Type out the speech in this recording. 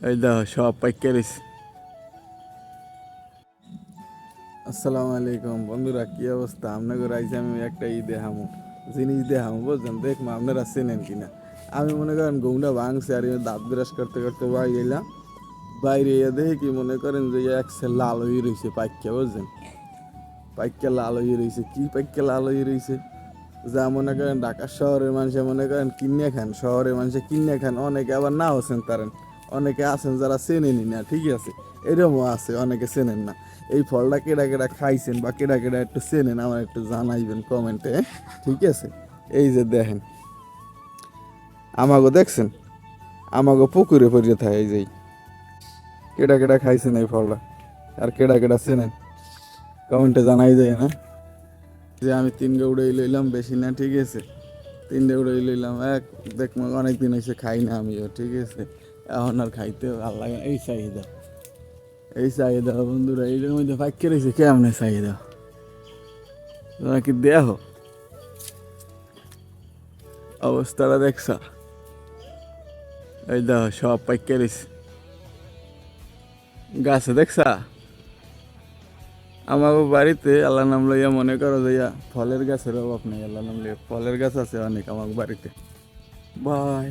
এই দেখো সব পাইকা রয়েছে। আসসালামু আলাইকুম বন্ধুরা, কি অবস্থা? আপনাদের আইসে আমি একটা দেখামো, জিনিস দেখামো, বুঝছেন? দেখবো আপনারা চেনেন কিনা। আমি মনে করেন ঘুমটা ভাঙছে আর দাঁত ব্রাশ করতে করতে বাইরে এলাম। বাইরে এসে দেখি কি মনে করেন যে এক সে লাল হয়ে রয়েছে পাইকা, বুঝছেন? পাইকা লাল হয়ে রয়েছে, কি পাইকা লাল হয়ে রয়েছে? যা মনে করেন ঢাকা শহরের মানুষে মনে করেন কিনে খান, শহরের মানুষে কিনে খান, অনেকে আবার নাও চিনতারেন, অনেকে আছেন যারা চেনেনি না, ঠিক আছে? এরকমও আছে, অনেকে চেনেন না। এই ফলটা কেডা কেডা খাইছেন বা কেডা কেডা একটু চেনেন আমার একটু জানাইবেন কমেন্টে, ঠিক আছে? এই যে দেখেন, আমাগো দেখছেন, আমাগো পুকুরে পড়ে থাকে এই যে। কেডা কেডা খাইছেন এই ফলটা আর কেডা কেডা চেনেন কমেন্টে জানাই যায় না? যে আমি 3 উড়াই লইলাম, বেশি না, ঠিক আছে? 3 উড়াই লইলাম, দেখবো অনেকদিন হয়েছে খাই না আমিও, ঠিক আছে? এখন আর খাইতে ভালো লাগে না। এই চাহিদা বন্ধুরা, এইটার মধ্যে ফাঁকি রয়েছে, কেমনে চাহিদা তোমরা কি দেহ অবস্থাটা দেখছ? এই দেখো সব পাইকা রয়েছে গাছে, দেখছা? আমার বাড়িতে আল্লাহ নাম লইয়া মনে করো যাইয়া ফলের গাছের অভাব নেই, আল্লাহ নাম লইয়া ফলের গাছ আছে অনেক আমার বাড়িতে। বাই।